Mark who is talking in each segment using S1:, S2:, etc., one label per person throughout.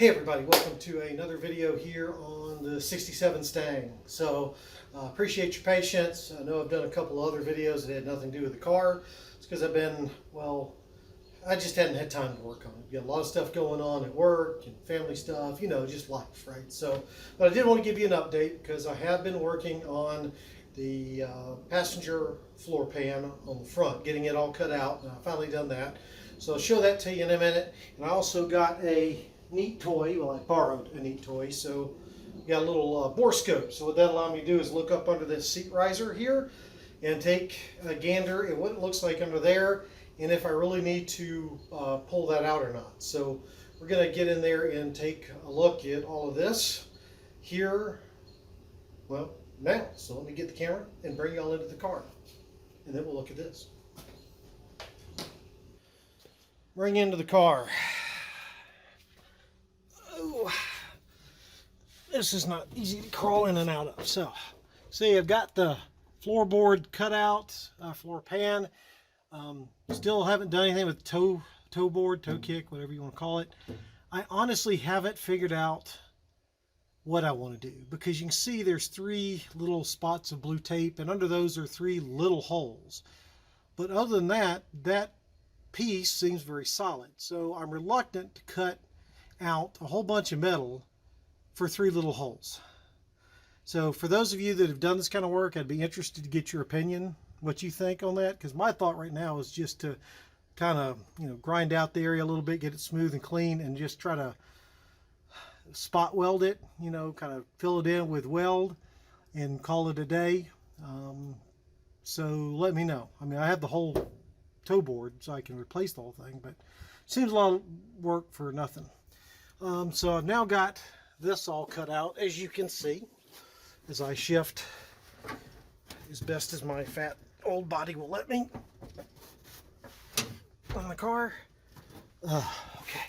S1: Hey everybody, welcome to another video here on the 67 Stang. So appreciate your patience. I know I've done a couple other videos that had nothing to do with the car. It's because I've been, well, I just hadn't had time to work on it. Got a lot of stuff going on at work and family stuff, you know, just life, right? So, but I did want to give you an update because I have been working on the passenger floor pan on the front, getting it all cut out, and I've finally done that. So I'll show that to you in a minute. And I also got a neat toy. Well, I borrowed a neat toy, so got a little bore scope. So what that allowed me to do is look up under this seat riser here and take a gander at what it looks like under there, and if I really need to pull that out or not. So we're going to get in there and take a look at all of this here, well, now. So let me get the camera and bring y'all into the car, and then we'll look at this. Bring into the car. This is not easy to crawl in and out of. So, see, I've got the floorboard cut out, floor pan. Still haven't done anything with toe board, toe kick, whatever you want to call it. I honestly haven't figured out what I want to do, because you can see there's three little spots of blue tape, and under those are three little holes. But other than that, that piece seems very solid. So I'm reluctant to cut out a whole bunch of metal for three little holes. So for those of you that have done this kind of work, I'd be interested to get your opinion, what you think on that, because my thought right now is just to kind of, you know, grind out the area a little bit, get it smooth and clean, and just try to spot weld it, you know, kind of fill it in with weld and call it a day. So let me know. I mean, I have the whole toe board, so I can replace the whole thing, but it seems a lot of work for nothing. So I've now got this all cut out, as you can see, as I shift as best as my fat old body will let me on the car. Okay,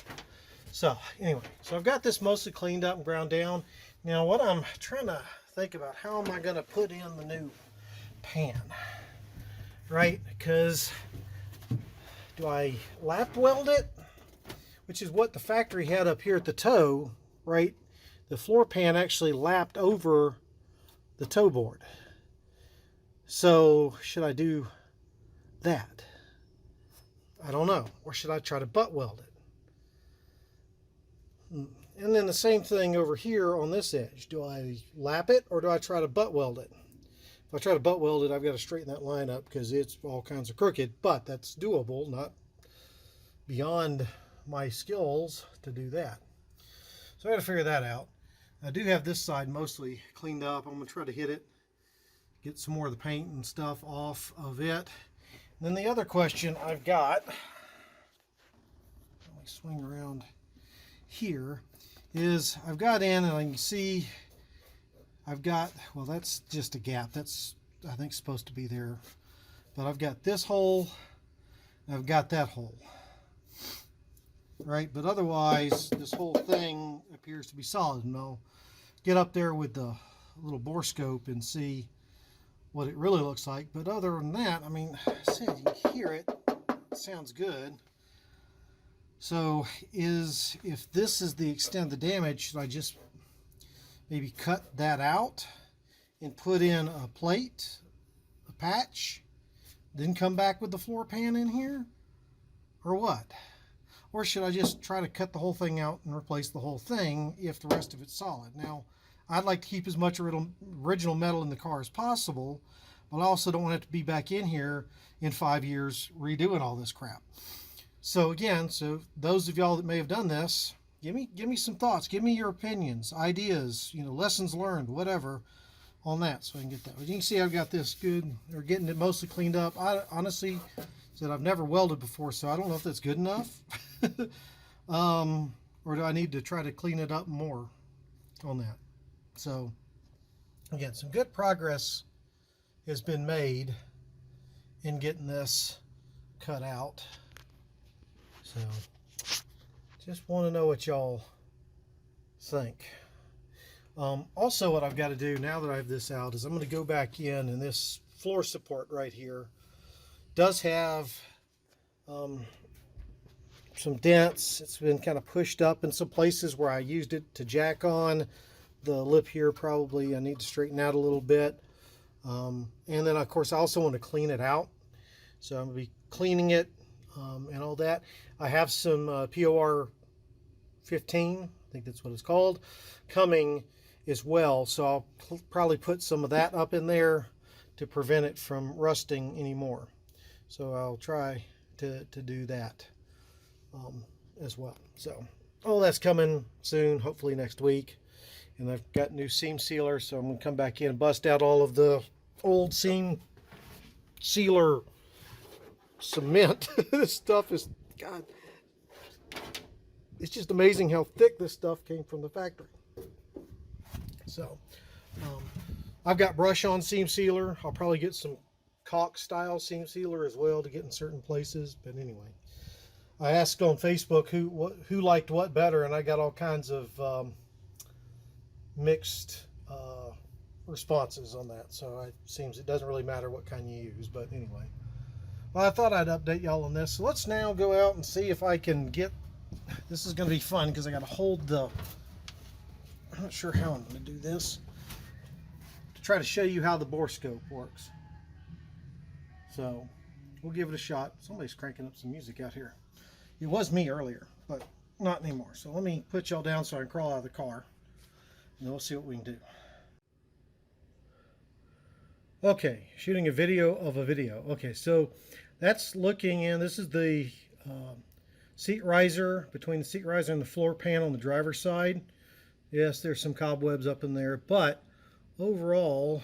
S1: so anyway, so I've got this mostly cleaned up and ground down. Now what I'm trying to think about, how am I going to put in the new pan, right? Because do I lap weld it, which is what the factory had up here at the toe, right? The floor pan actually lapped over the toe board. So should I do that? I don't know. Or should I try to butt weld it? And then the same thing over here on this edge. Do I lap it, or do I try to butt weld it? If I try to butt weld it, I've got to straighten that line up because it's all kinds of crooked, but that's doable, not beyond my skills to do that. So I got to figure that out. I do have this side mostly cleaned up. I'm going to try to hit it, get some more of the paint and stuff off of it. And then the other question I've got, let me swing around here, is I've got in, and I can see I've got, well, that's just a gap. That's, I think, supposed to be there. But I've got this hole, and I've got that hole. Right, but otherwise this whole thing appears to be solid, and I'll get up there with the little bore scope and see what it really looks like. But other than that, I mean, see, you can hear it, it sounds good. So if this is the extent of the damage, should I just maybe cut that out and put in a plate, a patch, then come back with the floor pan in here, or what? Or should I just try to cut the whole thing out and replace the whole thing if the rest of it's solid? Now, I'd like to keep as much original metal in the car as possible, but I also don't want it to be back in here in 5 years redoing all this crap. So again, so those of y'all that may have done this, give me some thoughts, give me your opinions, ideas, you know, lessons learned, whatever, on that, so I can get that. But you can see I've got this good, or getting it mostly cleaned up. I honestly said I've never welded before, so I don't know if that's good enough. Or do I need to try to clean it up more on that? So again, some good progress has been made in getting this cut out. So just want to know what y'all think. Also, what I've got to do now that I have this out is I'm going to go back in, and this floor support right here does have some dents. It's been kind of pushed up in some places where I used it to jack on. The lip here probably I need to straighten out a little bit. And then of course I also want to clean it out. So I'm going to be cleaning it and all that. I have some POR 15, I think that's what it's called, coming as well. So I'll probably put some of that up in there to prevent it from rusting anymore. So I'll try to do that as well. So all that's coming soon, hopefully next week. And I've got new seam sealer, so I'm going to come back in and bust out all of the old seam sealer cement. This stuff is, God, it's just amazing how thick this stuff came from the factory. So I've got brush on seam sealer. I'll probably get some caulk style seam sealer as well to get in certain places. But anyway, I asked on Facebook who liked what better, and I got all kinds of mixed responses on that. So it seems it doesn't really matter what kind you use. But anyway, well, I thought I'd update y'all on this. So let's now go out and see if I can get, this is going to be fun because I got to hold the, I'm not sure how I'm going to do this, to try to show you how the bore scope works. So we'll give it a shot. Somebody's cranking up some music out here. It was me earlier, but not anymore. So let me put y'all down so I can crawl out of the car, and we'll see what we can do. Okay, shooting a video of a video. Okay, so that's looking in, this is the seat riser, between the seat riser and the floor pan on the driver's side. Yes, there's some cobwebs up in there, but overall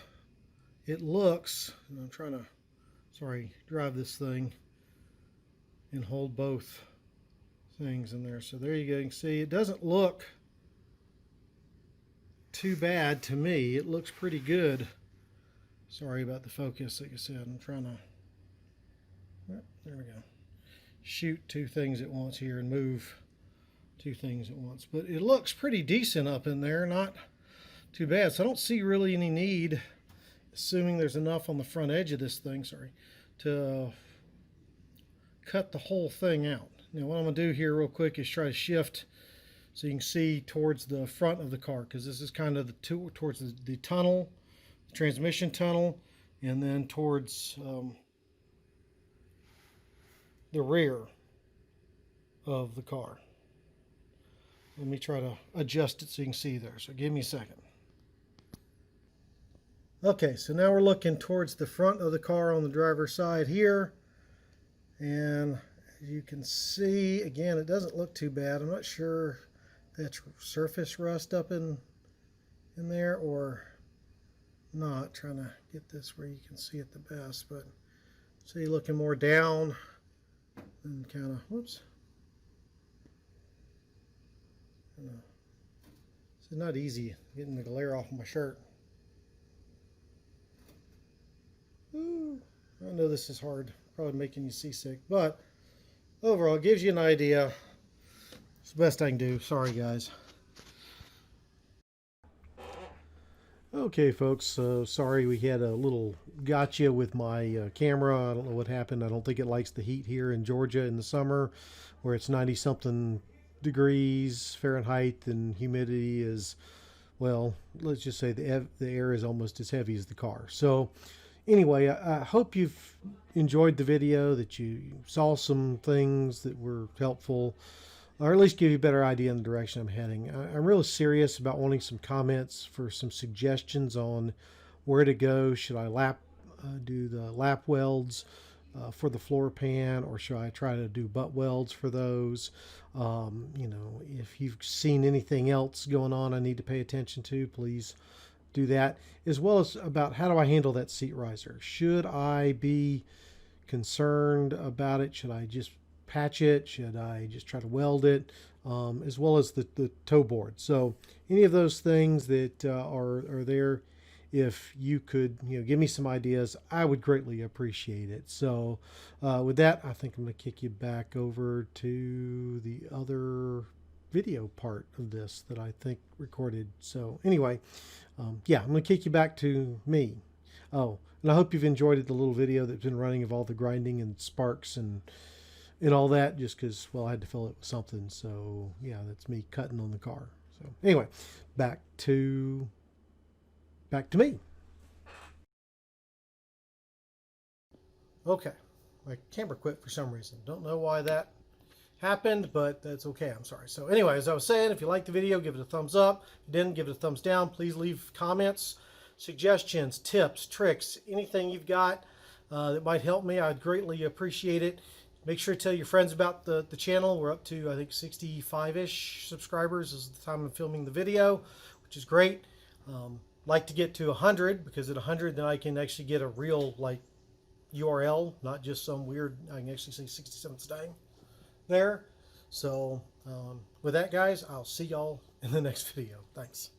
S1: it looks, and I'm trying to, drive this thing and hold both things in there. So there you go, you can see it doesn't look too bad to me. It looks pretty good. Sorry about the focus, like I said, I'm trying to, there we go, shoot two things at once here and move two things at once. But it looks pretty decent up in there, not too bad. So I don't see really any need, assuming there's enough on the front edge of this thing, to cut the whole thing out. Now what I'm going to do here real quick is try to shift so you can see towards the front of the car, because this is kind of the towards the tunnel, the transmission tunnel, and then towards the rear of the car. Let me try to adjust it so you can see there. So give me a second. Okay, so now we're looking towards the front of the car on the driver's side here. And as you can see, again, it doesn't look too bad. I'm not sure if that's surface rust up in there or not. Trying to get this where you can see it the best. But see, looking more down and kind of, whoops. It's not easy getting the glare off my shirt. Ooh, I know this is hard, probably making you seasick, but overall it gives you an idea. It's the best I can do. Sorry guys. Okay folks, sorry we had a little gotcha with my camera. I don't know what happened. I don't think it likes the heat here in Georgia in the summer where it's 90 something degrees Fahrenheit and humidity is, well, let's just say the air is almost as heavy as the car. So anyway, I hope you've enjoyed the video, that you saw some things that were helpful, or at least give you a better idea in the direction I'm heading. I'm really serious about wanting some comments for some suggestions on where to go. Should I do the lap welds for the floor pan, or should I try to do butt welds for those? You know, if you've seen anything else going on I need to pay attention to, please do that, as well as about how do I handle that seat riser. Should I be concerned about it? Should I just patch it? Should I just try to weld it? As well as the toe board. So any of those things that are there, if you could, give me some ideas, I would greatly appreciate it. So with that, I think I'm going to kick you back over to the other video part of this that I think recorded. So anyway, yeah, I'm going to kick you back to me. Oh, and I hope you've enjoyed the little video that's been running of all the grinding and sparks and and all that, just because, well, I had to fill it with something. So yeah, that's me cutting on the car. So anyway, back to me. Okay, my camera quit for some reason. Don't know why that happened, but that's okay. I'm sorry. So anyway, as I was saying, if you liked the video, give it a thumbs up. If you didn't, give it a thumbs down. Please leave comments, suggestions, tips, tricks, anything you've got that might help me. I'd greatly appreciate it. Make sure to tell your friends about the channel. We're up to, I think, 65-ish subscribers is the time of filming the video, which is great. Like to get to 100, because at 100 then I can actually get a real like URL, not just some weird, I can actually say 67 Stang there. So with that, guys, I'll see y'all in the next video. Thanks.